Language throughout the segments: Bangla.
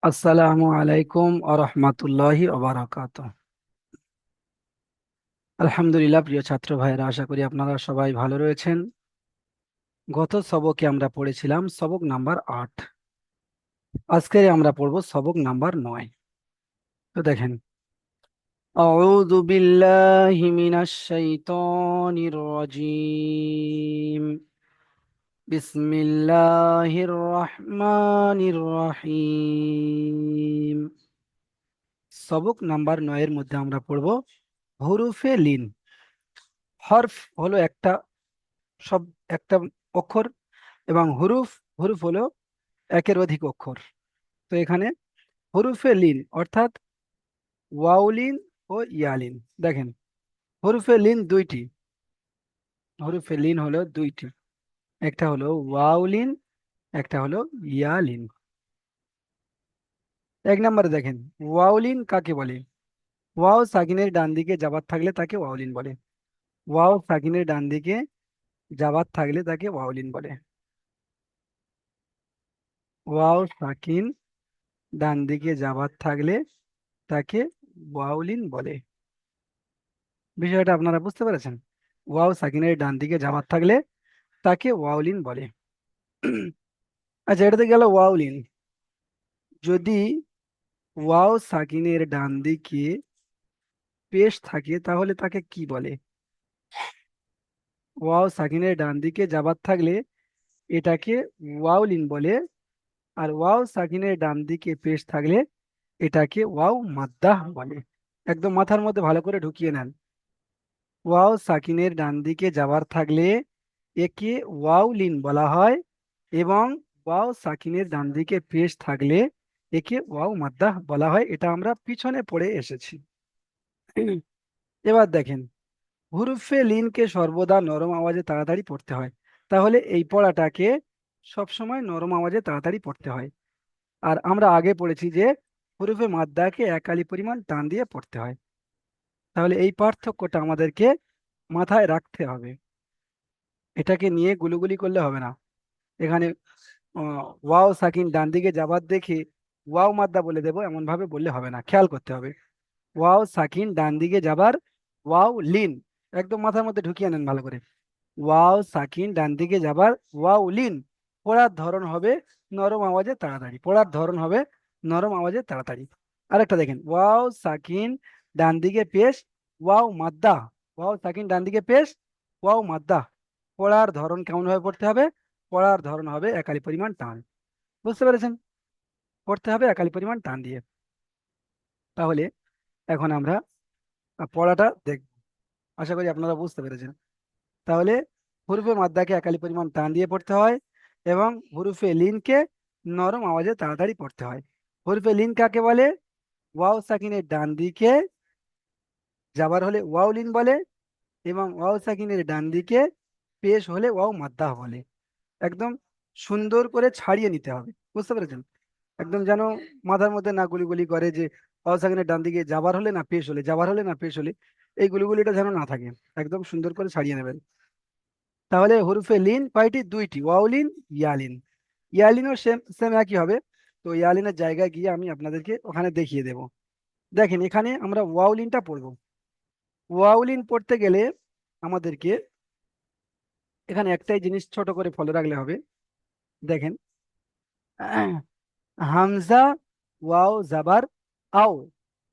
আসসালামু আলাইকুম আরহামাতুল্লাহি ওবারাকাতুহ। আলহামদুলিল্লাহ, প্রিয় ছাত্র ভাইয়েরা, আশা করি আপনারা সবাই ভালো রয়েছেন। গত সবকে আমরা পড়েছিলাম সবক নাম্বার 8। আজকে আমরা পড়ব সবক নাম্বার 9। তো দেখেন, আউযু বিল্লাহি মিনাশ শাইতানির রাজীম, বিসমিল্লাহির রহমানির রহিম। সবক নাম্বার 9 এর মধ্যে আমরা পড়ব হরফে লিন। হরফ হলো একটা সব একটা অক্ষর, এবং হুরুফ হুরুফ হলো একের অধিক অক্ষর। তো এখানে হরুফে লিন অর্থাৎ ওয়াউলিন ও ইয়ালিন। দেখেন, হরুফে লিন দুইটি। হরুফে লিন হলো দুইটি, একটা হলো ওয়াউলিন, একটা হলো ইয়ালিন। এক নম্বরে দেখেন, ওয়াউলিন কাকে বলে? ওয়াও সাকিনের ডান দিকে জাবাত থাকলে তাকে ওয়াউলিন বলে। ওয়াও সাকিনের ডান দিকে জাবাত থাকলে তাকে ওয়াউলিন বলে। ওয়াও সাকিন ডান দিকে জাবাত থাকলে তাকে ওয়াউলিন বলে। বিষয়টা আপনারা বুঝতে পেরেছেন? ওয়াও সাকিনের ডান দিকে জামাত থাকলে তাকে ওয়াউলিন বলে। আচ্ছা, এটাতে গেল ওয়াউলিন। যদি ওয়াও সাকিনের ডান দিকে পেশ থাকে তাহলে তাকে কি বলে? ওয়াও সাকিনের ডান দিকে জাবাত থাকলে এটাকে ওয়াউলিন বলে। আর ওয়াও সাকিনের ডান দিকে পেশ থাকলে এটাকে ওয়াও মাদ্দাহ বলে। একদম মাথার মধ্যে ভালো করে ঢুকিয়ে নেন। ওয়াও সাকিনের ডান দিকে যাবার থাকলে একে ওয়াউলিন বলা হয়, এবং ওয়াও সাকিনের ডান দিকে পেশ থাকলে একে ওয়াও মাদ্দাহ বলা হয়। এটা আমরা পিছনে পড়ে এসেছি। এবার দেখেন, হুরুফে লিনকে সর্বদা নরম আওয়াজে তাড়াতাড়ি পড়তে হয়। তাহলে এই পড়াটাকে সবসময় নরম আওয়াজে তাড়াতাড়ি পড়তে হয়। আর আমরা আগে পড়েছি যে হুরুফে মাদ্দাকে এক আলি পরিমাণ টান দিয়ে পড়তে হয়। তাহলে এই পার্থক্যটা আমাদেরকে মাথায় রাখতে হবে। এটাকে নিয়ে গুলুগুলি করলে হবে না। এখানে ওয়াও সাকিন ডান দিকে যাবার দেখে ওয়াও মাদ্দা বলে দেবো এমন ভাবে বললে হবে না, খেয়াল করতে হবে। ওয়াও সাকিন ডান দিকে যাবার ওয়াও লিন, একদম মাথার মধ্যে ঢুকিয়ে নেন ভালো করে। ওয়াও সাকিন ডান দিকে যাবার ওয়াও লিন। পড়ার ধরন হবে নরম আওয়াজে তাড়াতাড়ি, পড়ার ধরন হবে নরম আওয়াজে তাড়াতাড়ি। আরেকটা দেখেন, ওয়াও সাকিন ডান দিকে পেশ ওয়াও মাদ্দা। ওয়াও সাকিন ডান দিকে পেশ ওয়াও মাদ্দা। পড়ার ধরন কেমন ভাবে পড়তে হবে? পড়ার ধরন হবে একালি পরিমাণ টান। বুঝতে পেরেছেন? পড়তে হবে একালি পরিমাণ টান দিয়ে। তাহলে এখন আমরা পড়াটা দেখব। আশা করি আপনারা বুঝতে পেরেছেন। তাহলে হুরুফে মাদ্দাকে একালি পরিমাণ টান দিয়ে পড়তে হয়, এবং হুরুফে লিনকে নরম আওয়াজে তাড়াতাড়ি পড়তে হয়। হুরুফে লিন কাকে বলে? ওয়াও সাকিনের ডান দিকে যাবার হলে ওয়াও লিন বলে, এবং ওয়াও সাকিনের ডান দিকে পেশ হলে ওয়াও মাদ্দাহ বলে। একদম সুন্দর করে ছাড়িয়ে নিতে হবে। বুঝতে পেরেছেন? একদম যেন মাথার মধ্যে না গুলিগুলি করে যে ওয়াও সাকিনের ডান দিকে যাবার হলে না পেশ হলে, যাবার হলে না পেশ হলে, এই গুলিগুলিটা যেন না থাকে। একদম সুন্দর করে ছাড়িয়ে নেবেন। তাহলে হরফে লিন কয়টি? দুইটি, ওয়াউলিন, ইয়ালিন। ইয়ালিনও সেম সেম একই হবে। তো ইয়ালিনের জায়গায় গিয়ে আমি আপনাদেরকে ওখানে দেখিয়ে দেব। দেখেন, এখানে আমরা ওয়াউলিনটা পড়ব। ওয়াউলিন পড়তে গেলে আমাদেরকে এখানে একটাই জিনিস ছোট করে ফলো রাখলে হবে। দেখেন, হামজা ওয়াও জাবার আও।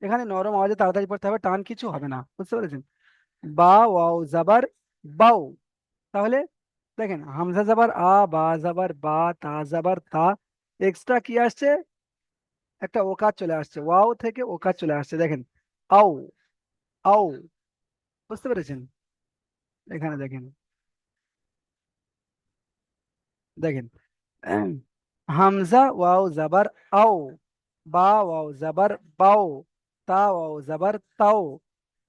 এখানে নরম আওয়াজে তাড়াতাড়ি পড়তে হবে, টান কিছু হবে না। বুঝতে পেরেছেন? বা ওয়াও জাবার বাও। তাহলে দেখেন, হামজা জাবার আ, বা জাবার বা, তা জাবার তা, এক্সট্রা কি আসছে? একটা ওকার চলে আসছে, ওয়াও থেকে ওকার চলে আসছে। দেখেন, আও আও। বুঝতে পেরেছেন? এখানে দেখেন, দেখেন, হামজা ওয়াও জাবার আও, বা ওয়াও জাবার বাও, তা ওয়াও জাবার তাও,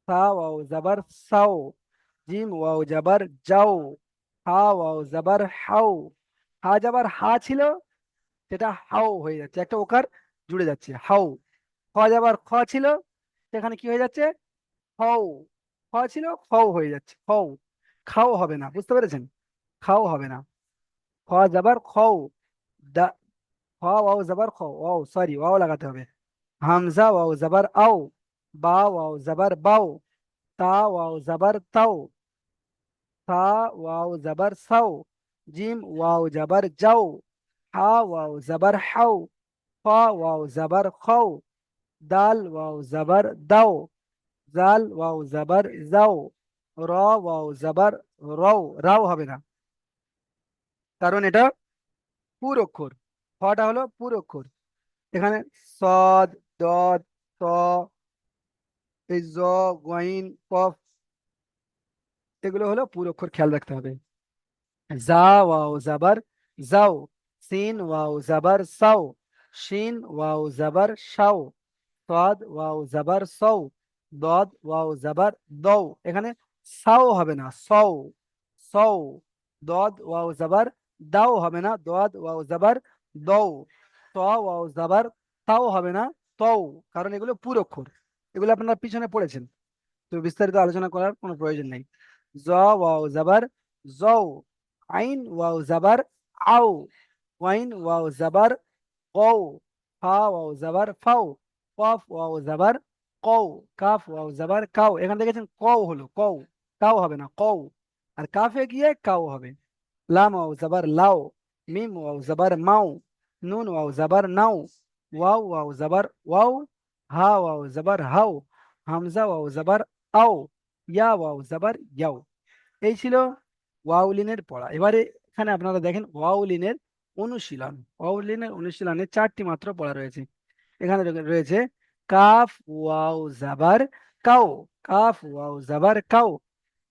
সা ওয়াও জাবার সাও, জিম ওয়াও জাবার যাও, হা ওয়াও জাবার হাও। হা জাবার হা ছিল, সেটা হাও হয়ে যাচ্ছে, একটা ওকার জুড়ে যাচ্ছে, হাও। খ যাবার খ ছিল, সেখানে কি হয়ে যাচ্ছে? হও। খ ছিল, খও হয়ে যাচ্ছে, খও। খাও হবে না। বুঝতে পেরেছেন? খাও হবে না। খ যাবার খও, দা খ ওয়াও জাবার খ, ওয়াও সরি ওয়াও লাগাতে হবে। হামজা ওয়াও জাবার আও, বা ওয়াও জাবার বাও, তা ওয়াও জাবার তাও, সা ওয়াও জাবার সাও, জিম ওয়াও জাবার যাও, হা ওয়াও জাবার হাও, ফা ওয়াও জাবার খাও, দাল ওয়াও জাবার দাও, জাল ওয়াও জাবার যাও, র ওয়াও জাবার রও, রাও হবে না, কারণ এটা পুর অক্ষর। ফটা হলো পুর অক্ষর। এখানে সদ, দদ, ত, এই জ, গইন, কফ, এগুলো হলো পুর অক্ষর, খেয়াল রাখতে হবে। জা ওয়াও জাবার যাও, সিন ওয়াও জাবার সাও, শিন ওয়াও জাবার শাও, সাদ ওয়াও জাবার সৌ, দদ ওয়াও জাবার দৌ। এখানে সাও হবে না, সৌ, সৌ। দদ ওয়াও জাবার দাও হবে না, দদ ওয়াও জাবার দৌ। ত ওয়াও জাবার তাও হবে না, তৌ। কারণ এগুলো পুর অক্ষর, এগুলো আপনারা পিছনে পড়েছেন, তো বিস্তারিত আলোচনা করার কোনো প্রয়োজন নেই। জ ওয়াও জাবার জৌ, আইন ওয়াও জাবার আও, ওয়াইন ওয়াও জাবার কৌ, ফা ওয়াও জাবার ফাও, কফ ওয়াও জাবার কৌ, কাফ ওয়াও জাবার কাউ। এখানে দেখেছেন কৌ হলো, কৌ, কাউ হবে না, কৌ। আর কাফে গিয়ে কাউ হবে। লাম ওয়াও জাবার লাও, মিম ওয়াও জাবার মাও, নুন ওয়াও জাবার নাও, ওয়াও ওয়াও জাবার ওয়াও, হা ওয়াও জাবার হাও, হামজা ওয়াও জাবার আও, ইয়া ওয়াও জাবার ইয়াও। এই ছিল ওয়াউলিনের পড়া। এবারে এখানে আপনারা দেখেন ওয়াউলিনের অনুশীলন। ওয়াউলিনের অনুশীলনে 4টি মাত্র পড়া রয়েছে। এখানে রয়েছে কাফ ওয়াও জাবার কাউ, কাফ ওয়াও জাবার কাউ,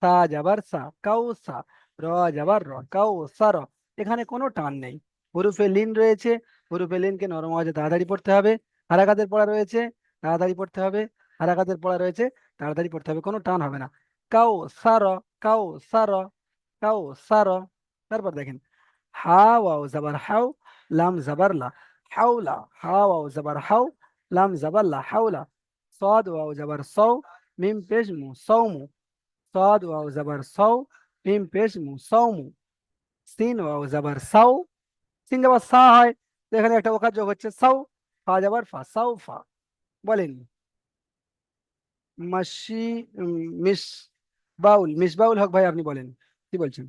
সা জাবার সা, কাউ সা, র জাবার র, কাউ সা র। এখানে কোনো টান নেই। হরুফে লিন রয়েছে, হরুফে লিনকে নরম আওয়াজে তাড়াতাড়ি পড়তে হবে। হারাকাতের পড়া রয়েছে, তাড়াতাড়ি পড়তে হবে। হারাকাতের পড়া রয়েছে, তাড়াতাড়ি পড়তে হবে, কোনো টান হবে না। কাউ সা র, কাউ সা র, কাউ সা র। তারপর দেখেন হা ওয়াও জাবার হাউ, লাম জাবার লা, হাওলা, হা ওয়াও জাবার হাউ, লাম জাবার লা, হাওলা। صاد واو زبر صو، ميم পেশ মু সৌমু। صاد واو زبر صو، মিম পেশ মু সৌমু। সিন ওয়াও জাবার সাউ, সিন জাবার সা হয়, তো এখানে একটা ওকার যোগ হচ্ছে সাউ, ফা জাবার ফা, সাউ ফা। বলেন মাসি, মিস বাউল, মিস বাউল হক ভাই, আপনি বলেন কি বলছেন?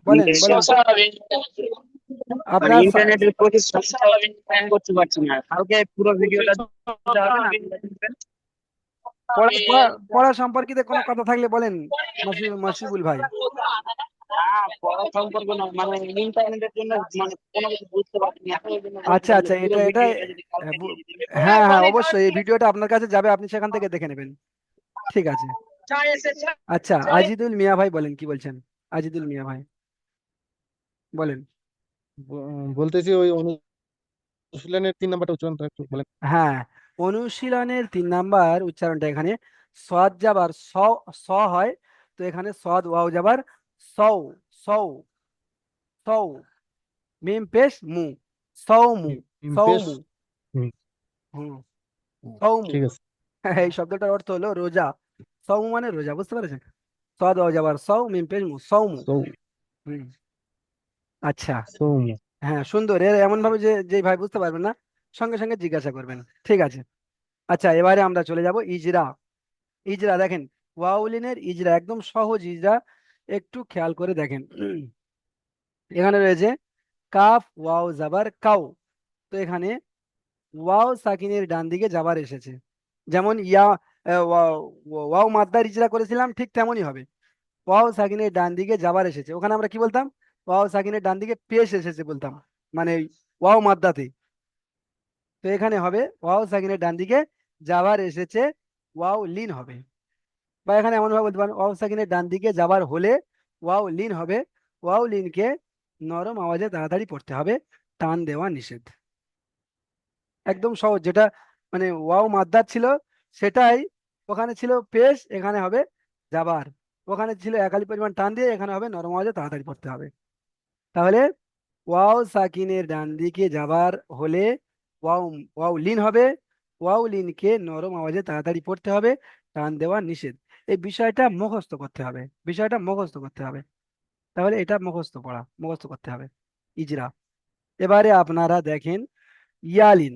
বলেন বলেন আপনার ইন্টারনেটের প্রতি সমস্যা করতে পারছি না, কালকে পুরো ভিডিওটা দিতে হবে না? পড়া পড়া পড়া সম্পর্কিত কোনো কথা থাকলে বলেন মাসিবুল ভাই। পড়া সম্পর্ক না, মানে ইন্টারনেটের জন্য মানে কোনো কিছু বুঝতে পারছি না, এখন এই জন্য আচ্ছা বলছিলাম যে আচ্ছা, পুরো এটা ভিডিওটা যদি আহ, কালকে বু- দিয়ে দিতে হ্যাঁ হ্যাঁ, পারেন। অবশ্যই এই ভিডিওটা আপনার কাছে যাবে, আপনি সেখান থেকে দেখে নেবেন। ঠিক আছে। আচ্ছা, আজিদুল মিয়া ভাই বলেন কি বলছেন? আজিদুল মিয়া ভাই বলেন। বলতেছি ওই অনুশীলনের 3 নাম্বারটা উচ্চারণটা একটু বলেন। হ্যাঁ, অনুশীলনের 3 নাম্বার উচ্চারণটা এখানে সদ যাবার স, স হয়, তো এখানে সদ ওয়াও যাবার সৌ, সৌ, সৌ, মিম পেশ মু, সৌমু, পেশ। সৌমু। হুম, হুম, সৌমু। ঠিক আছে। এই শব্দটার অর্থ হলো রোজা। সৌমু মানে রোজা, বুঝতে পেরেছেন? সদ ওয়াও যাবার সৌ, মিম পেশ মু, সৌমু। সৌ, হুম। আচ্ছা। সৌম্য। হ্যাঁ সুন্দর, এর এমন ভাবে যে যে ভাই বুঝতে পারবেন না, সঙ্গে সঙ্গে জিজ্ঞাসা করবেন। ঠিক আছে। আচ্ছা, এবারে আমরা চলে যাব ইজরা। ইজরা দেখেন, ওয়াউলিনের ইজরা একদম সহজ ইজরা, একটু খেয়াল করে দেখেন। এখানে রয়েছে কাফ ওয়াও জাবার কাউ, তো এখানে ওয়াও সাকিনের ডান দিকে যাবার এসেছে, যেমন ইয়া ওয়াও, ওয়াও মাদ্দার ইজরা করেছিলাম, ঠিক তেমনই হবে। ওয়াও সাকিনের ডান দিকে যাবার এসেছে, ওখানে আমরা কি বলতাম? ওয়াও সাকিনের ডান দিকে পেশ এসেছে বলতাম, মানে ওয়াও মাদ্দাতে। তো এখানে হবে ওয়াও সাকিনের ডান দিকে যাবার এসেছে, ওয়াও লিন হবে। বা এখানে এমন ভাবে বলতে পারেন ওয়াও সাকিনের ডান দিকে যাবার হলে ওয়াও লিন হবে। ওয়াও লিনকে নরম আওয়াজে তাড়াতাড়ি পড়তে হবে, টান দেওয়া নিষেধ। একদম সহজ, যেটা মানে ওয়াও মাদ্দার ছিল সেটাই ওখানে ছিল পেশ, এখানে হবে যাবার। ওখানে ছিল একালি পরিমাণ টান দিয়ে, এখানে হবে নরম আওয়াজে তাড়াতাড়ি পড়তে হবে। তাহলে ওয়াও সাকিনের ডান দিকে যাবার হলে ওয়াও, ওয়াও লিন হবে। ওয়াও লিনকে নরম আওয়াজে তাড়াতাড়ি পড়তে হবে, টান দেওয়া নিষেধ। এই বিষয়টা মুখস্থ করতে হবে, বিষয়টা মুখস্থ করতে হবে। তাহলে এটা মুখস্থ করতে হবে, ইজরা। এবারে আপনারা দেখেন ইয়ালিন।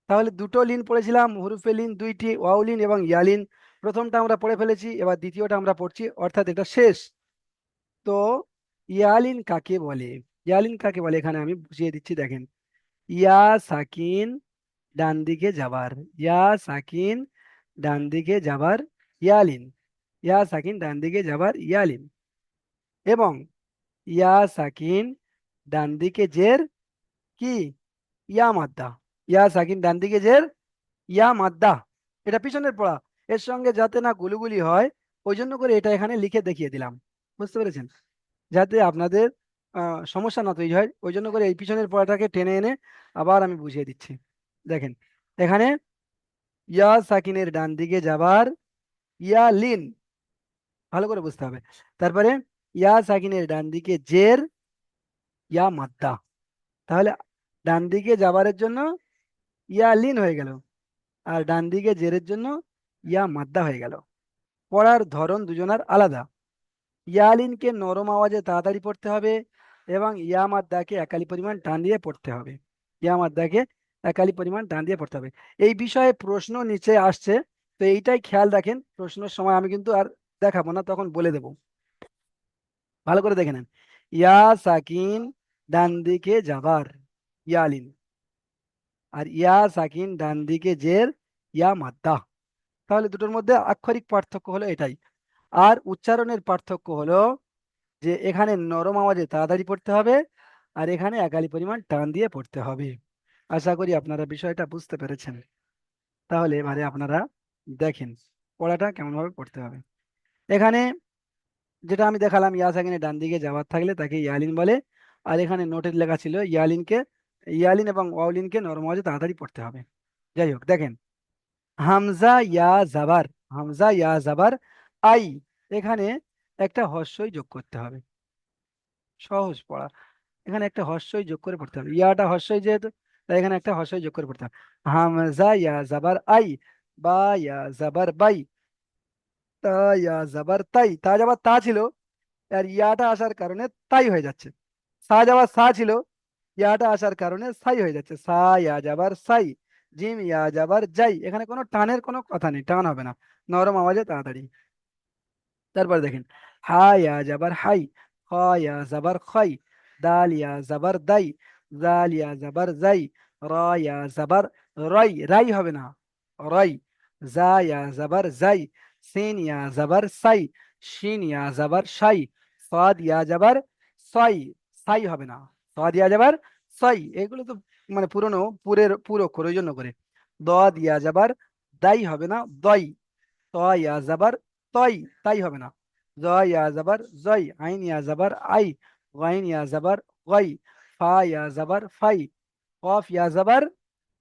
তাহলে দুটো লিন পড়েছিলাম, হুরুফে লিন দুইটি, ওয়াউলিন এবং ইয়ালিন। প্রথমটা আমরা পড়ে ফেলেছি, এবার দ্বিতীয়টা আমরা পড়ছি, অর্থাৎ এটা শেষ। তো ইয়ালিন কাকে বলে? ইয়ালিন কাকে বলে এখানে আমি বুঝিয়ে দিচ্ছি, দেখেন। ইয়া সাকিন ডান দিকে যাবার, ইয়া সাকিন ডান দিকে যাবার ইয়ালিন, ইয়া সাকিন ডান দিকে যাবার ইয়ালিন। এবং ইয়া সাকিন ডান দিকে জের কি? ইয়া মাদ্দা। ইয়া সাকিন ডান দিকে জের ইয়া মাদ্দা। এটা পিছনের পড়া, এর সঙ্গে যাতে না গুলিগুলি হয় ওই জন্য করে এটা এখানে লিখে দেখিয়ে দিলাম। বুঝতে পেরেছেন? যাতে আপনাদের সমস্যা না তৈরি হয় ওই জন্য করে এই পিছনের পড়াটাকে টেনে এনে আবার আমি বুঝিয়ে দিচ্ছি। দেখেন এখানে ইয়া সাকিনের ডান দিকে যাবার ইয়া লিন, ভালো করে বুঝতে হবে। তারপরে ইয়া সাকিনের ডান দিকে জের ইয়া মাদ্দা। তাহলে ডান দিকে যাবারের জন্য ইয়া লিন হয়ে গেল, আর ডান দিকে জেরের জন্য ইয়া মাদ্দা হয়ে গেল। পড়ার ধরন দুজনার আলাদা। ইয়ালিনকে নরম আওয়াজে তাড়াতাড়ি পড়তে হবে এবং ইয়া মাদ্দাকে একালি পরিমাণ টান দিয়ে পড়তে হবে। ইয়া মাদ্দাকে একালি পরিমাণ টান দিয়ে পড়তে হবে। এই বিষয়ে প্রশ্ন নিচে আসছে, তো এইটাই খেয়াল রাখেন, প্রশ্নের সময় আমি কিন্তু আর দেখাবো না, তখন বলে দেব। ভালো করে দেখে নেন। ইয়া সাকিন ডান দিকে যাবার ইয়ালিন, আর ইয়া সাকিন ডান দিকে জের ইয়া মাদ্দা। তাহলে দুটোর মধ্যে আক্ষরিক পার্থক্য হলো এটাই। আর উচ্চারণের পার্থক্য হলো যে এখানে নরম আওয়াজে তাড়াতাড়ি পড়তে হবে আর এখানে একালি পরিমাণ টান দিয়ে পড়তে হবে। আশা করি আপনারা বিষয়টা বুঝতে পেরেছেন। তাহলে এবারে আপনারা দেখেন পড়াটা কেমন ভাবে পড়তে হবে। এখানে যেটা আমি দেখালাম, ইয়া সাকিনের ডান দিকে যাওয়ার থাকলে তাকে ইয়ালিন বলে। আর এখানে নোটের লেখা ছিল ইয়ালিন এবং ওয়াউলিনকে নরম আওয়াজে তাড়াতাড়ি পড়তে হবে। যাই হোক, দেখেন হামজা ইয়া জাবার, হামজা ইয়া জাবার আই, এখানে একটা হর্ষই যোগ করতে হবে। সহজ পড়া, এখানে একটা হর্ষই যোগ করে পড়তে হবে, ইয়াটা হর্ষই যেহেতু, তাই এখানে একটা হর্ষই যোগ করে পড়তে হবে। হামজা ইয়া জাবার আই, বা ইয়া জাবার বাই, তা ইয়া জাবার তাই, তা যাবার তা ছিল, আর ইয়াটা আসার কারণে তাই হয়ে যাচ্ছে। সা যাবার সা ছিল, ইয়াটা আসার কারণে সাই হয়ে যাচ্ছে, সা ইয়া যাবার সাই। জিম ইয়া যাবার যাই, এখানে কোনো টানের কোনো কথা নেই, টান হবে না, নরম আওয়াজে তাড়াতাড়ি। তারপর দেখেন হা ইয়া যাবার হাই, খ ইয়া যাবার খাই, দাল ইয়া যাবার দাই, জাল ইয়া যাবার যাই, র ইয়া যাবার রাই, রাই হবে না, রাই। জা ইয়া যাবার যাই, সিন ইয়া যাবার সাই, শিন ইয়া যাবার সাই, সাদ ইয়া যাবার সাই, সাই হবে না, সাদ ইয়া যাবার সাই। এগুলো তো মানে পুরনো পুর অক্ষর ওই জন্য করে। দ ইয়া যাবার দাই হবে না, দই। ত ইয়া যাবার তই, তাই হবে না। জ ইয়া যাবার জয়, আইন ইয়া যাবার আই, গাইন ইয়া যাবার গই, ফা ইয়া যাবার ফাই, কফ ইয়া যাবার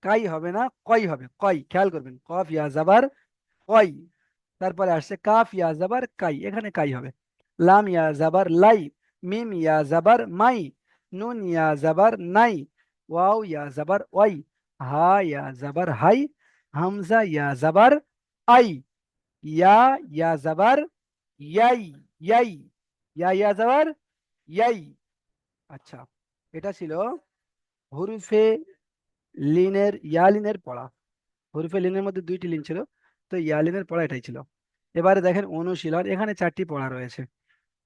কাই হবে না, কই হবে, কই, খেয়াল করবেন, কফ ইয়া যাবার কই। তারপরে আসছে কাফ ইয়া যাবার কাই, এখানে কাই হবে। লাম ইয়া যাবার লাই, মিম ইয়া যাবার মাই, নুন ইয়া যাবার নাই, ওয়াও ইয়া যাবার ওয়াই, হা ইয়া যাবার হাই, হামজা ইয়া যাবার আই, ইয়া ইয়া যাবার ইয়াই, ইয়াই, ইয়া ইয়া যাবার ইয়াই। আচ্ছা, এটা ছিল হরফে ইয়ালিনের পড়া। হরফে লিনের মধ্যে দুইটি লিন ছিল, তো ইয়ালিনের পড়া এটাই ছিল। এবারে দেখেন অনুশীলন, এখানে চারটি পড়া রয়েছে।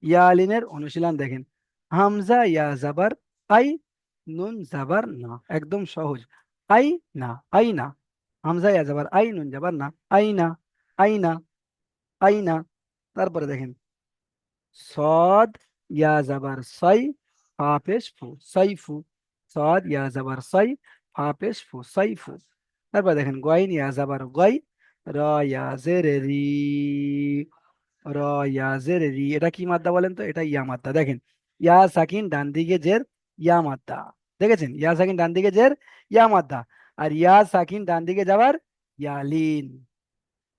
ইয়ালিনের অনুশীলন দেখেন। হামজা ইয়া যাবার আই, নুন যাবার না, একদম সহজ। আই না, আই না। হামজা ইয়া যাবার আই, নুন যাবার না, আই না, আই না, আই না। তারপরে দেখেন সদ ইয়া যাবার সাই, ফা পেশ ফু, সাইফু। সদ ইয়া যাবার সাই, ফা পেশ ফু, সাইফু। তারপর দেখেন গয়ন ইয়া যাবার গয়, র ইয়া জের রি, র ইয়া জের রি। এটা কি মাদ্দা বলেন তো? এটা ইয়া মাদ্দা। দেখেন ইয়া সাকিন ডান দিকে জের ইয়া মাদ্দা, দেখেছেন? ইয়া সাকিন ডান দিকে জের ইয়া মাদ্দা, আর ইয়া সাকিন ডান দিকে যাবার ইয়ালিন।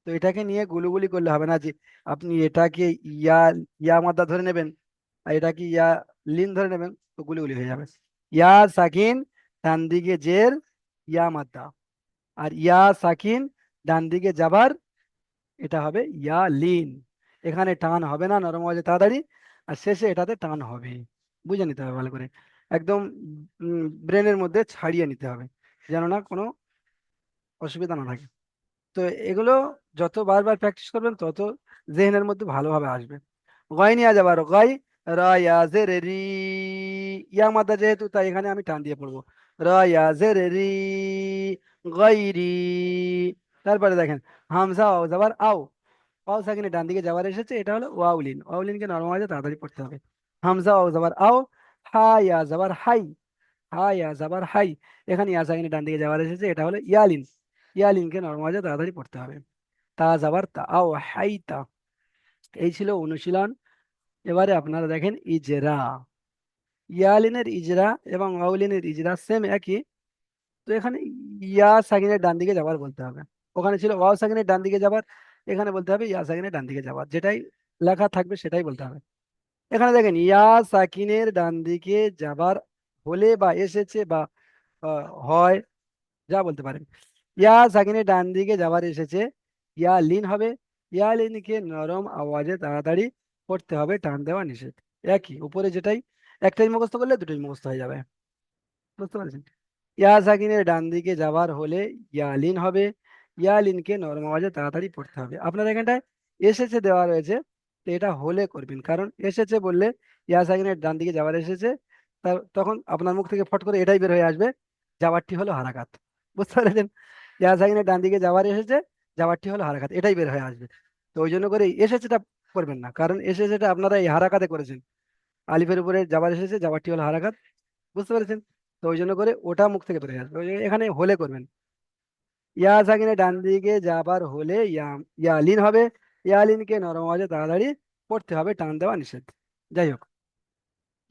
তো এটাকে নিয়ে গুলুগুলি করলে হবে না যে আপনি এটাকে ইয়া ইয়া মাদ্দা ধরে নেবেন আর এটাকে ইয়া লিন ধরে নেবেন, তো গুলিগুলি হয়ে যাবে। ইয়া সাকিন ডান দিকে জের ইয়া মাদ্দা, আর ইয়া সাকিন ডান দিকে যাবার এটা হবে ইয়া লিন। এখানে টান হবে না নরম আওয়াজে তাড়াতাড়ি, আর শেষে এটাতে টান হবে। বুঝে নিতে হবে ভালো করে, একদম ব্রেনের মধ্যে ছাড়িয়ে নিতে হবে, যেন না কোনো অসুবিধা না থাকে। তো এগুলো যত বারবার প্র্যাকটিস করবেন তত জেহনের মধ্যে ভালোভাবে আসবে। গয় নিয়ে যাবার গয়, র ইয়া জের রি, ইয়া মাদা যেহেতু তাই এখানে আমি টান দিয়ে পড়বো, র ইয়া জের রি, গয়রি। তারপরে দেখেন হামজা ও যাবার আও, ওয়াও সাকিনে ডান দিকে যাবার এসেছে, এটা হলো ওয়াউলিন, ওয়াউলিনকে নরম আওয়াজে তাড়াতাড়ি পড়তে হবে। হামজা ও যাবার আও, হা ইয়া যাবার হাই, হা ইয়া যাবার হাই, এখানে ইয়া সাকিনে ডান দিকে যাবার এসেছে, এটা হলো ইয়ালিন, ইয়ালিনকে নরম আওয়াজে তাড়াতাড়ি পড়তে হবে। তা যাবার তা, আও হাই তা। এই ছিল অনুশীলন। এবারে আপনারা দেখেন ইজরা, ইয়ালিনের ইজরা এবং ওয়াউলিনের ইজরা সেম একই। তো এখানে ইয়া সাকিনের ডান দিকে যাবার বলতে হবে, ওখানে ছিল ওয়াও সাকিনের ডান দিকে যাবার, এখানে বলতে হবে ইয়া সাকিনের ডান দিকে যাবার, যেটাই লেখা থাকবে সেটাই বলতে হবে। এখানে দেখেন ইয়া সাকিনের ডান দিকে যাবার হলে বা এসেছে বা হয়, যা বলতে পারেন। ইয়া সাকিনের ডান দিকে যাবার এসেছে, ইয়া লিন হবে, ইয়া লিনকে নরম আওয়াজে তাড়াতাড়ি পড়তে হবে, টান দেওয়া নিষেধ। একই উপরে যেটাই, একটাই মুখস্থ করলে দুটোই মুখস্থ হয়ে যাবে। বুঝতে পারছেন? ইয়া সাকিনের ডান দিকে যাবার হলে ইয়ালিন হবে, ইয়ালিনকে নরম আওয়াজে তাড়াতাড়ি পড়তে হবে। আপনার এখানটায় এসেছে দেওয়া রয়েছে, তো এটা হলে করবেন, কারণ এসেছে বললে ইয়া সাকিনের ডান দিকে যাবার এসেছে, তখন আপনার মুখ থেকে ফট করে এটাই বের হয়ে আসবে, যাওয়ারটি হলো হারাকাত। বুঝতে পেরেছেন? ইয়া সাকিনের ডান দিকে যাবার এসেছে, যাওয়ারটি হলো হারাকাত, এটাই বের হয়ে আসবে। তো ওই জন্য করে এসেছেটা করবেন না, কারণ এসেছেটা আপনারা এই হারাকাতে করেছেন, আলিফের উপরে যাবার এসেছে, যাবারটি হলো হারাকাত। বুঝতে পেরেছেন? তো ওই জন্য করে ওটা মুখ থেকে বেরিয়ে আসবে, ওই জন্য এখানে হলে করবেন। ইয়া সাকিনে ডান দিকে যাবার হলে ইয়ালিন হবে, ইয়ালিনকে নরম আওয়াজে তাড়াতাড়ি পড়তে হবে, টান দেওয়া নিষেধ। যাই হোক,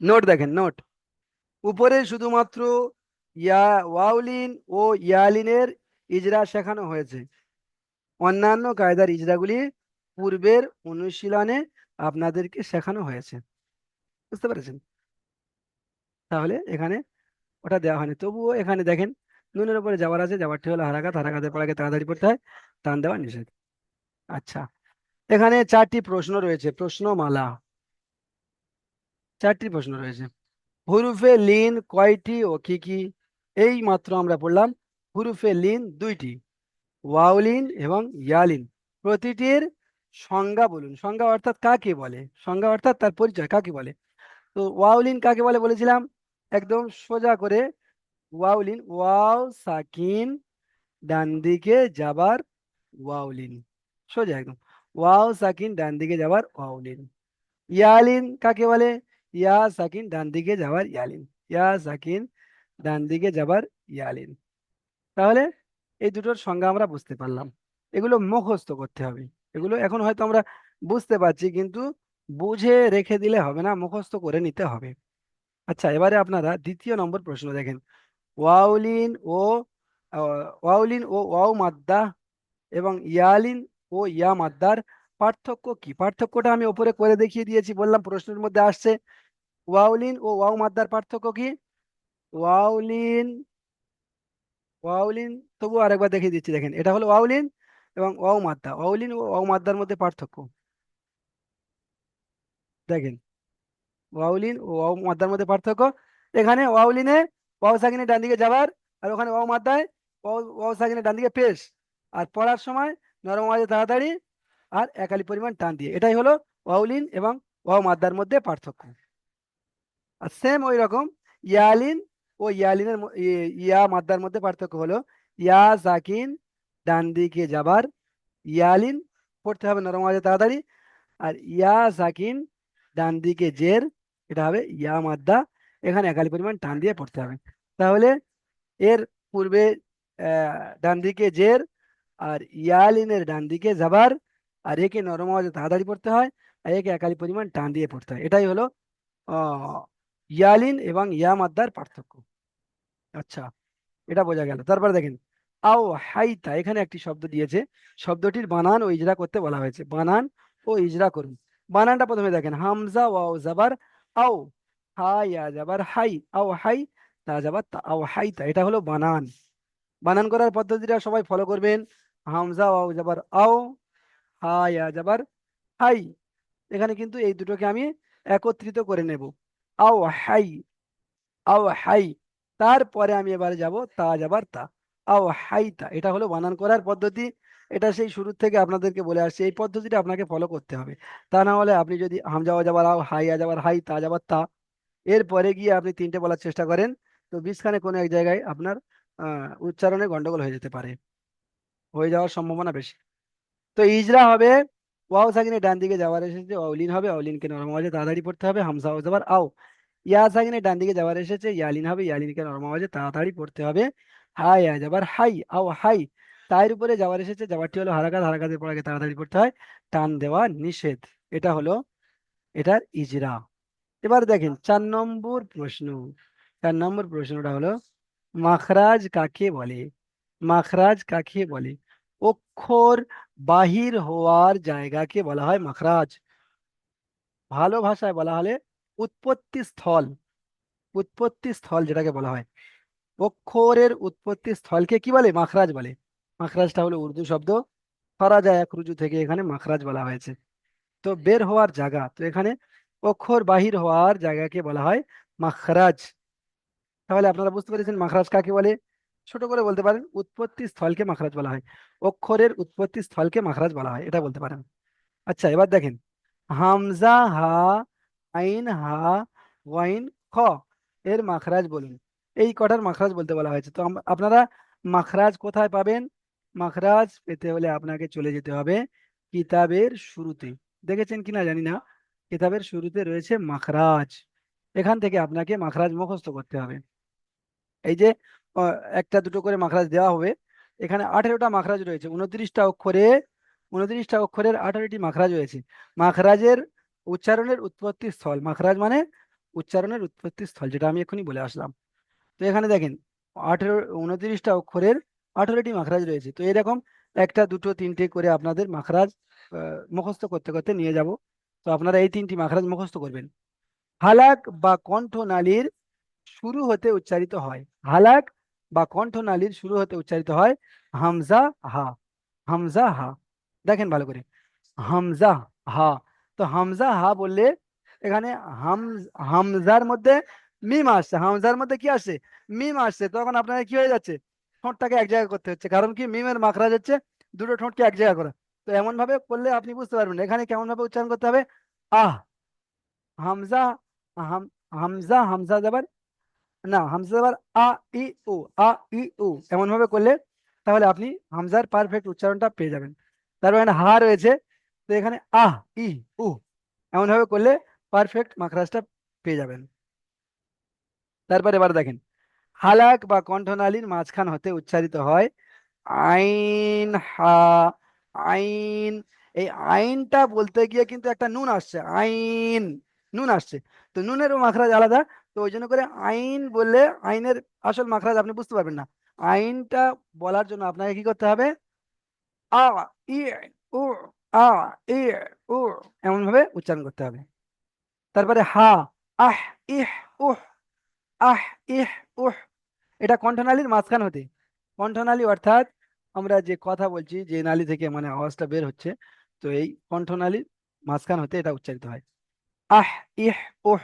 নোট দেখেন, নোট উপরে শুধুমাত্র ইয়া ওয়াউলিন ও ইয়ালিনের ইজরা শেখানো হয়েছে, অন্যান্য কায়দার ইজরাগুলি পূর্বের অনুশীলনে আপনাদেরকে শেখানো হয়েছে। বুঝতে পেরেছেন? তাহলে এখানে ওটা দেওয়া হয়নি, তবুও এখানে দেখেন নুনের উপরে যাওয়ার আছে, যাওয়ারটি হলো হারাকাত, হারাকাতের পর আগে তাড়াতাড়ি পড়তে হয়, টান দেওয়া নিষেধ। আচ্ছা, এখানে চারটি প্রশ্ন রয়েছে, প্রশ্নমালা, চারটি প্রশ্ন রয়েছে। হুরুফে লিন কয়টি ও কি কি? এই মাত্র আমরা পড়লাম হুরুফে লিন দুইটি, ওয়াউলিন এবং ইয়ালিন। প্রতিটির সংজ্ঞা বলুন, সংজ্ঞা অর্থাৎ কাকে বলে, সংজ্ঞা অর্থাৎ তার পরিচয় কাকে বলে। তো ওয়াউলিন কাকে বলে বলেছিলাম, একদম সোজা করে, ওয়াউলিন ওয়াও সাকিন ডান দিকে যাবার ওয়াউলিন, সোজা একদম, ওয়াও সাকিন ডান দিকে যাবার ওয়াউলিন। ইয়ালিন কাকে বলে, ইয়া সাকিন ডান দিকে যাবার ইয়ালিন, ইয়া সাকিন ডান দিকে যাবার ইয়ালিন। তাহলে এই দুটোর সংজ্ঞা আমরা বুঝতে পারলাম, এগুলো মুখস্থ করতে হবে। এগুলো এখন হয়তো আমরা বুঝতে পারছি, কিন্তু বুঝে রেখে দিলে হবে না, মুখস্থ করে নিতে হবে। আচ্ছা, এবারে আপনারা দ্বিতীয় নম্বর প্রশ্ন দেখেন। ওয়াউলিন ও ওয়াউলিন ও ওয়াও মাদ্দা এবং ইয়ালিন ও ইয়া মাদ্দার পার্থক্য কি? পার্থক্যটা আমি উপরে করে দেখিয়ে দিয়েছি, বললাম প্রশ্নের মধ্যে আসছে। ওয়াউলিন ও ওয়াও মাদ্দার পার্থক্য কি? ওয়াউলিন, ওয়াউলিন তবু আরেকবার দেখিয়ে দিচ্ছি, দেখেন এটা হলো ওয়াউলিন এবং ওয়াও মাদ্দা, ওয়াউলিন ও ওয়াও মাদ্দার মধ্যে পার্থক্য দেখেন, ওয়াউলিন ও ওয়াও মাদ্দার মধ্যে পার্থক্য। এখানে ওয়াউলিনে ওয়াও সাকিনে ডান দিকে যাবার, আর ওখানে ওয়াও মাদ্দায় ওয়াও ওয়াও সাকিনে ডান দিকে পেশ, আর পড়ার সময় নরম আওয়াজে তাড়াতাড়ি আর একালি পরিমাণ টান দিয়ে, এটাই হলো ওয়াউলিন এবং ওয়াও মাদ্দার মধ্যে পার্থক্য। আর সেম ওই রকম ইয়ালিন ও ইয়ালিনের ইয়া মাদ্দার মধ্যে পার্থক্য হলো ইয়া সাকিন ডান দিকে যাবার, ইয়ালিন পড়তে হবে নরম আওয়াজে তাড়াতাড়ি, আর ইয়া সাকিন ডান দিকে জের, এটা হবে ইয়া মাদ্দা, এখানে একালি পরিমাণ টান দিয়ে পড়তে হবে। তাহলে এর পূর্বে ডান দিকে জের, আর ইয়ালিনের ডান দিকে যাবার, আর একে নরম আওয়াজে তাড়াতাড়ি পড়তে হয়, আর একে একালি পরিমাণ টান দিয়ে পড়তে হয়, এটাই হলো আহ ইয়ালিন এবং ইয়া মাদ্দার পার্থক্য। আচ্ছা, এটা বোঝা গেল। তারপর দেখেন আও হাইতা, এখানে একটি শব্দ দিয়েছে, শব্দটির বানান ও ইজরা করতে বলা হয়েছে, বানান ও ইজরা করুন। বানানটা প্রথমে দেখেন, হামজা ওয়াও জাবার আও, হা ইয়া জাবার হাই, আও হাই তা জাবার তা, আও হাইতা, এটা হলো বানান। বানান করার পদ্ধতিটা সবাই ফলো করবেন। হামজা ওয়াও জাবার আও, হা ইয়া জাবার হাই, এখানে কিন্তু এই দুটোকে আমি একত্রিত করে নেব। আও হাই, আও হাই, তারপরে আমি এবারে যাব তা যাবার তা, আও হাইতা। এটা হলো বানান করার পদ্ধতি। এটা সেই শুরু থেকে আপনাদেরকে বলে আসছি, এই পদ্ধতিটা আপনাকে ফলো করতে হবে। তা না হলে আপনি যদি হামজা ওয়া যাবার আও, হাই আ যাবার হাই, তা যাবার তা, এরপরে গিয়ে আপনি তিনটে বলার চেষ্টা করেন, তো বিশখানে কোনো এক জায়গায় আপনার উচ্চারণে গন্ডগোল হয়ে যেতে পারে, হয়ে যাওয়ার সম্ভাবনা বেশি। তো ইজরা হবে, ওয়াও সাকিনের ডান দিকে যাওয়ার এসেছে, অলিন হবে, অলিনকে নরম আওয়াজে তাড়াতাড়ি পড়তে হবে, হামজা ও যাবার আও। ইয়া সাকিনের ডান দিকে যাওয়ার এসেছে, ইয়ালিন হবে, ইয়ালিনকে নরম আওয়াজে তাড়াতাড়ি পড়তে হবে, হাই আ যাবার হাই, আও হাই। তার উপরে যাওয়ার এসেছে, যাওয়ারটি হলো হারাকাত, হারাকাতের পর আগে তাড়াতাড়ি পড়তে হয়, টান দেওয়া নিষেধ। এটা হলো এটার ইজরা। এবার দেখেন 4 নম্বর প্রশ্ন। 4 নম্বর প্রশ্নটা হলো, মাখরাজ কাকে বলে? মাখরাজ কাকে বলে? অক্ষর বাহির হওয়ার জায়গাকে বলা হয় মাখরাজ। ভালো ভাষায় বলা হলে উৎপত্তি স্থল। উৎপত্তি স্থল যেটাকে বলা হয়, অক্ষরের উৎপত্তি স্থলকে কি বলে? মাখরাজ বলে। মাখরাজটা হলো উর্দু শব্দ, ফরাজা এক রুজু থেকে এখানে মাখরাজ বলা হয়েছে। তো বের হওয়ার জায়গা, তো এখানে অক্ষর বাহির হওয়ার জায়গাকে বলা হয় মাখরাজ। তাহলে আপনারা বুঝতে পেরেছেন মাখরাজ কাকে বলে। ছোট করে বলতে পারেন উৎপত্তি স্থলকে মাখরাজ বলা হয়, অক্ষরের উৎপত্তি স্থলকে মাখরাজ বলা হয়, এটা বলতে পারেন। আচ্ছা এবার দেখেন, হামজা হা, আইন হা, ওয়াইন খ, এর মাখরাজ বলুন। এই কটার মাখরাজ বলতে বলা হয়েছে। তো আপনারা মাখরাজ কোথায় পাবেন? মাখরাজ পেতে হলে আপনাকে চলে যেতে হবে কিতাবের শুরুতে। দেখেছেন কিনা জানি না, কিতাবের শুরুতে রয়েছে মাখরাজ, এখান থেকে আপনাকে মাখরাজ মুখস্থ করতে হবে। এই যে একটা দুটো করে মাখরাজ দেওয়া হবে, এখানে 18টা মাখরাজ রয়েছে, 29টা অক্ষরে, 29টা অক্ষরের 18টি মাখরাজ রয়েছে। মাখরাজের উচ্চারণের উৎপত্তি স্থল, মাখরাজ মানে উচ্চারণের উৎপত্তি স্থল, যেটা আমি এখনই বলে আসলাম। তো এখানে দেখেন 29টা অক্ষরের 18টি মাখরাজ রয়েছে। তো এরকম একটা দুটো তিনটে করে আপনাদের মাখরাজ মুখস্থ করতে করতে নিয়ে যাব। তো আপনারা এই 3টি মাখরাজ মুখস্থ করবেন। হালাক বা কণ্ঠনালীর শুরু হতে উচ্চারিত হয়, হালাক বা কণ্ঠনালীর শুরু হতে উচ্চারিত হয় হামজা হা, হামজা হা। দেখেন ভালো করে, হামজা হা। তো হামজা হা বললে এখানে হাম, হামজার মধ্যে মিম আসছে, হামজার মধ্যে কি আসছে? মিম আসছে। তখন আপনার কি হয়ে যাচ্ছে? ঠোঁটটাকে এক জায়গায় করতে হচ্ছে, কারণ কি মিমের মাখরাজ হচ্ছে দুটো ঠোঁটকে এক জায়গায় করা। তো এমন ভাবে করলে আপনি বুঝতে পারবেন এখানে কেমন ভাবে উচ্চারণ করতে হবে। আহ, হামজা, হাম, হামজা, হামজা যাবার না, হামজা আবার আ, ই, উ, আ, ই, উ, এমন ভাবে করলে তাহলে আপনি হামজার পারফেক্ট উচ্চারণটা পেয়ে যাবেন। তারপর এখানে হা রয়েছে, তো এখানে আহ, ই, উ, এমন ভাবে করলে পারফেক্ট মাখরাজটা পেয়ে যাবেন। তারপর এবার দেখেন, হালাক বা কণ্ঠনালীর মাঝখান হতে উচ্চারিত হয় আইন হা, আইন। এই আইনটা বলতে গিয়ে কিন্তু একটা নুন আসছে, আইন, নুন আসছে। তো নুনেরও মাখরাজ আলাদা। তো ওই জন্য করে আইন বললে আইনের আসল মাখরাজ আপনি বুঝতে পারবেন না। আইনটা বলার জন্য আপনাকে কি করতে হবে? আ, ই, উ, আ, ই, উ, এমন ভাবে উচ্চারণ করতে হবে। তারপরে হা, আহ, ইহ, উহ, আহ, ইহ, উহ, এটা কণ্ঠনালীর মাঝখান হতে, কণ্ঠনালী অর্থাৎ আমরা যে কথা বলছি যে নালী থেকে মানে আওয়াজটা বের হচ্ছে, তো এই কণ্ঠনালীর মাঝখান হতে এটা উচ্চারিত হয়। আহ, ইহ, উহ,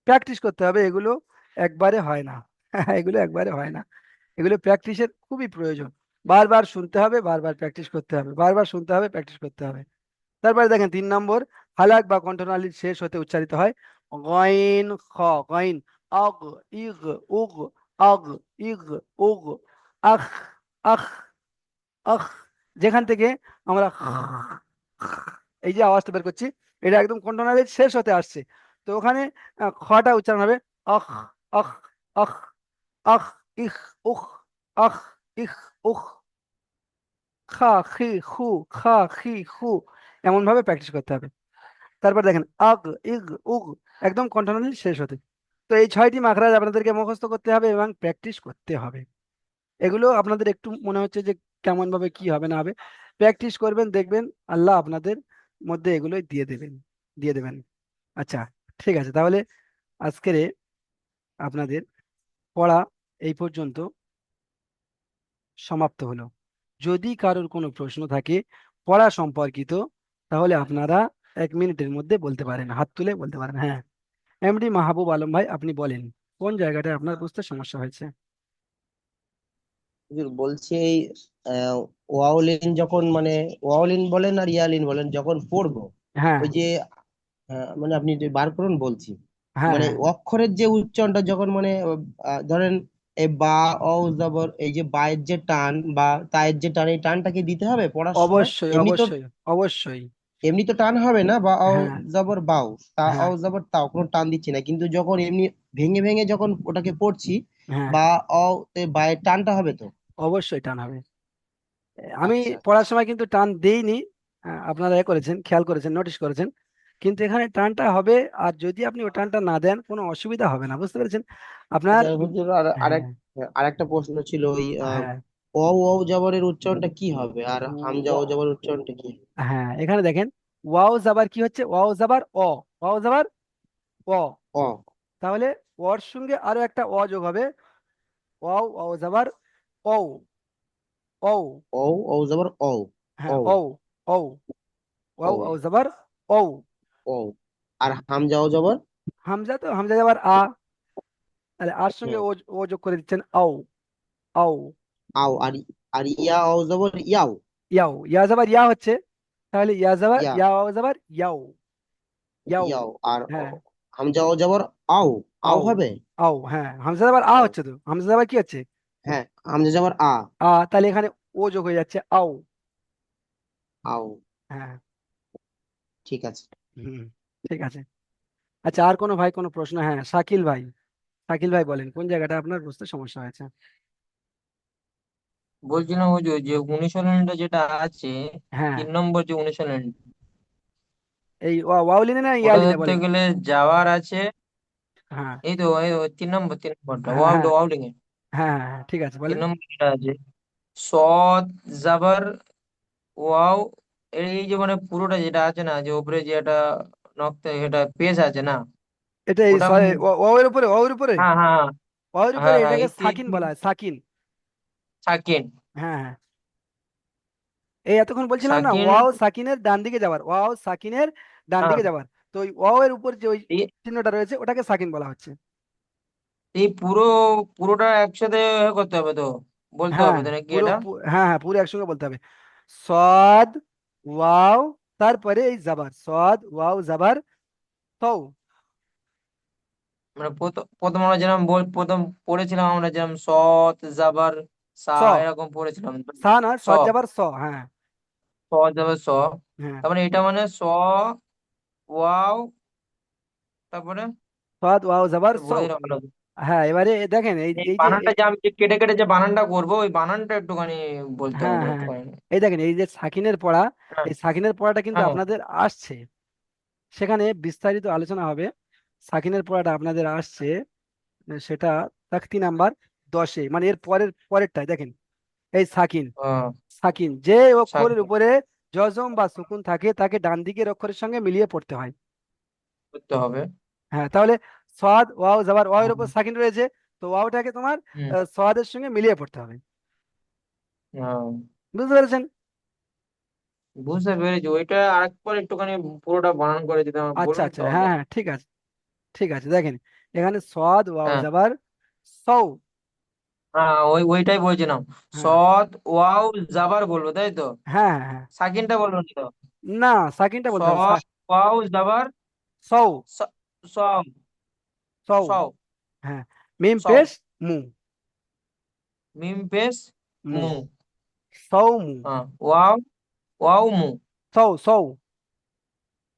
প্র্যাকটিস করতে হবে, এগুলো একবারে হয় না। এগুলো একবারে হয় না, এগুলো প্র্যাকটিসের খুবই প্রয়োজন। বারবার শুনতে হবে, বারবার প্র্যাকটিস করতে হবে, বারবার শুনতে হবে, প্র্যাকটিস করতে হবে। তারপরে দেখেন 3 নম্বর, হালাক বা কণ্ঠনালীর শেষ হতে উচ্চারিত হয় গইন খ, গইন, অগ, ইগ, উগ, অগ, ইগ, উগ, আখ, আখ, আখ। যেখান থেকে আমরা এই যে আওয়াজটা বের করছি, এটা একদম কণ্ঠনালীর শেষ হতে আসছে। তো ওখানে খটা উচ্চারণ হবে আখ, আখ, আখ, আখ, ইখ, উখ, আখ, ইখ, উখ, খা, খি, খু, খা, খি, খু, এমন ভাবে প্র্যাকটিস করতে হবে। তারপর দেখেন আগ, ইগ, উগ, একদম কণ্ঠনালী শেষ হতে। তো এই 6টি মাখরাজ আপনাদেরকে মুখস্থ করতে হবে এবং প্র্যাকটিস করতে হবে। এগুলো আপনাদের একটু মনে হচ্ছে যে কেমন ভাবে কি হবে না হবে, প্র্যাকটিস করবেন, দেখবেন আল্লাহ আপনাদের মধ্যে এগুলোই দিয়ে দেবেন, দিয়ে দেবেন। আচ্ছা, ঠিক আছে, তাহলে আজকের আপনাদের পড়া এই পর্যন্ত সমাপ্ত হলো। যদি কারোর কোনো প্রশ্ন থাকে পড়া সম্পর্কিত, তাহলে আপনারা 1 মিনিটের মধ্যে বলতে পারেন, হাত তুলে বলতে পারেন। হ্যাঁ, এমডি মাহবুব আলম ভাই, আপনি বলেন কোন জায়গাটায় আপনার বুঝতে সমস্যা হয়েছে। হুজুর বলছি এই আহ, ওয়াওলিন যখন মানে ওয়াওলিন বলেন আর ইয়ালিন বলেন যখন পড়বো, হ্যাঁ ওই যে মানে আপনি যে বার করুন বলছি, হ্যাঁ মানে হ্যাঁ, অক্ষরের যে উচ্চারণটা যখন মানে ধরেন এই বা অ জবর এই যে বায়ের যে টান বা তায়ের যে টান, এই টানটা কি দিতে হবে পড়ার সময়? অবশ্যই এমনি তো অবশ্যই অবশ্যই। এমনি তো টান হবে না, বা অ হ্যাঁ জবর বাও, তা অ হ্যাঁ জবর তাও কোনো টান দিচ্ছি না, কিন্তু যখন এমনি ভেঙে ভেঙে যখন ওটাকে পড়ছি, হ্যাঁ, বা অ তে বায়ের টানটা হবে তো? অবশ্যই টান হবে। আমি আচ্ছা পড়ার সময় কিন্তু টান দেইনি, আপনারা করেছেন, খেয়াল করেছেন, নোটিশ করেছেন, কিন্তু এখানে টানটা হবে। আর যদি আপনি ও টানটা না দেন কোনো অসুবিধা হবে না, বুঝতে পেরেছেন আপনার। আচ্ছা হুজুর, আর হ্যাঁ আরেকটা প্রশ্ন ছিল ওই হ্যাঁ অ ও জবরের উচ্চারণটা কি হবে, আর হামজা ও জবরের উচ্চারণটা কি হবে? হ্যাঁ, এখানে দেখেন, ওয়াও জাবার কি হচ্ছে, ওয়াও জাবার অ, ওয়াও জাবার অ। অ তাহলে ওর সঙ্গে আরো একটা অ যোগ হবে, ওয়াও ওয়াও জাবার ও, ও। ও ও জবর ও হ্যাঁ ও ও, ও, ওয়াও ও ওয়াও জাবার ও। ও আর হামজা ও জবর হামজা, তো হামজা জাবার আ, তাহলে আর সঙ্গে হুম ও, ও যোগ করে দিচ্ছেন আও, আও। আও, আর আর ইয়া ও জবর ইয়াও ইয়াও, ইয়া জাবার ইয়া হচ্ছে, তাহলে ইয়া জাবার ইয়া ইয়া ওয়াও জাবার ইয়াও, ইয়াও। ইয়াও, আর হ্যাঁ হামজা ও জবর আও আও আও, হবে। আও। হ্যাঁ, হামজা জাবার আ ও হচ্ছে, তো হামজা জাবার কি হচ্ছে, হ্যাঁ, হামজা জবর আ তাহলে এখানে ও যোগ হয়ে যাচ্ছে আও। আও, হ্যাঁ। ঠিক আছে। হুম, ঠিক আছে। আচ্ছা, আর কোনো ভাই কোনো প্রশ্ন? হ্যাঁ, শাকিল ভাই, শাকিল ভাই বলেন কোন জায়গাটা আপনার বুঝতে সমস্যা হয়েছে। বলছিলাম ওই যে অনুশীলনটা যেটা আছে, হ্যাঁ, 3 নম্বর যে অনুশীলন, এই ওয়াউলিনে না ওটা ইয়ালিনে ধরতে বলেন। গেলে যাওয়ার আছে। হ্যাঁ এই তো 3 নম্বরটা হ্যাঁ হ্যাঁ ওয়াউলিং এ হ্যাঁ হ্যাঁ, হ্যাঁ, ঠিক আছে তিন বলেন। নম্বর যেটা আছে, সদ জাবার ওয়াও, এই যে মানে পুরোটা যেটা আছে না, যে উপরে যে একটা নক্তা এটা পেশ আছে না, এটা এই ওটা ওয়াওয়ের উপরে, ওয়াওয়ের উপরে, হ্যাঁ হ্যাঁ ওয়াওয়ের উপরে হ্যাঁ হ্যাঁ এটাকে এই সাকিন বলা হয়, সাকিন। সাকিন হ্যাঁ হ্যাঁ, এই এতক্ষণ বলছিলাম না, সাকিন ওয়াও সাকিনের ডান দিকে যাবার, ওয়াও সাকিনের ডান হ্যাঁ, দিকে যাবার, তো ওই ওয়াও এর উপর যে ওই এই চিহ্নটা রয়েছে ওটাকে সাকিন বলা হচ্ছে। এই পুরোটা একসাথে করতে হবে তো, বলতে হ্যাঁ হবে তো নাকি পুরো এটা? হ্যাঁ হ্যাঁ, পুরো একসঙ্গে বলতে হবে। সদ, ওয়াও, তারপরে এই জাবার, সদ ওয়াও জাবার তৌ। মানে প্রথম আমরা যেরকম প্রথম পড়েছিলাম, আমরা যেরকম সৎ জাবার সা স, এরকম পড়েছিলাম। সা নয়, স সদ জাবার স। হ্যাঁ স জাবার স, হ্যাঁ, তার মানে এটা মানে স ওয়াও, তারপরে সদ ওয়াও জাবার তো বলে সৌ। দিলে ভালো হতো। হ্যাঁ, এবারে দেখেন এই এই এই যে বানানটা যে আমি যে কেটে কেটে যে বানানটা করবো, ওই বানানটা একটুখানি বলতে হ্যাঁ হবে হ্যাঁ, একটুখানি। এই দেখেন এই যে সাকিনের পড়া, হ্যাঁ এই সাকিনের পড়াটা কিন্তু হ্যাঁ আপনাদের আসছে, সেখানে বিস্তারিত আলোচনা হবে। সাকিনের পড়াটা আপনাদের আসছে, সেটা তাকতি নাম্বার 10-এ, মানে এর পরের পরেরটাই দেখেন। এই সাকিন, হ্যাঁ, সাকিন যে অক্ষরের সাকিন উপরে জজম বা সুকুন থাকে তাকে ডান দিকের অক্ষরের সঙ্গে মিলিয়ে পড়তে হয়। করতে হবে। হ্যাঁ, তাহলে সাদ ওয়াও জাবার ওয়াও এর হুম উপর সাকিন রয়েছে, তো ওয়াওটাকে তোমার হুম, সাদের সঙ্গে মিলিয়ে পড়তে হবে। হ্যাঁ, বুঝতে পেরেছেন? বুঝতে পেরেছি। ওইটা আরেকবার একটুখানি পুরোটা বানান করে দিতে আমাকে আচ্ছা বলুন আচ্ছা, তাহলে। হ্যাঁ হ্যাঁ, ঠিক আছে, ঠিক আছে। দেখেন এখানে সাদ ওয়াও হ্যাঁ জাবার সৌ। হ্যাঁ, ওইটাই বলছিলাম। হ্যাঁ সৎ ওয়াও জাবার বলবো তাই তো? হ্যাঁ হ্যাঁ হ্যাঁ, সাকিনটা বলবো না তো? না সাকিনটা বলতে হবে, সৎ ওয়াও জাবার সৌ, সব সৌ। সব হ্যাঁ, মিম সব পেশ মু, মিম পেশ মু, মু। সৌ মু, হ্যাঁ, ওয়াও ওয়াও মু। সৌ সৌ।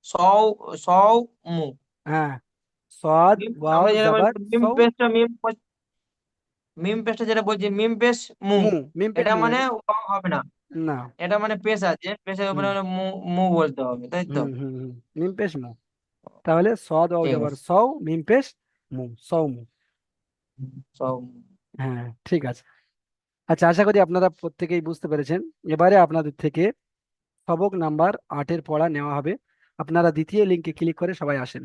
সও সও মু। হ্যাঁ, সাদ ওয়াও আমরা যেটা বলি জাবার মিম সৌ পেশটা মিম পেশটা যেটা বলছি মিম পেশ মু, মু, মিম পেশ এটা মু, মানে ওয়াও হবে না। না। এটা মানে পেশ আছে, পেশের উপরে হুম মানে মু, মু বলতে হবে তাই তো? হুম হুম হুম, মিম পেশ মু, তাহলে সাদ ওয়াও ঠিক জাবার আছে। সৌ, মিম পেশ মু, সৌ মু। সব হ্যাঁ, ঠিক আছে। আচ্ছা, আশা করি আপনারা প্রত্যেকেই বুঝতে পেরেছেন। এবারে আপনাদের থেকে সবক নাম্বার 8-এর পড়া নেওয়া হবে। আপনারা দ্বিতীয় লিঙ্কে ক্লিক করে সবাই আসেন।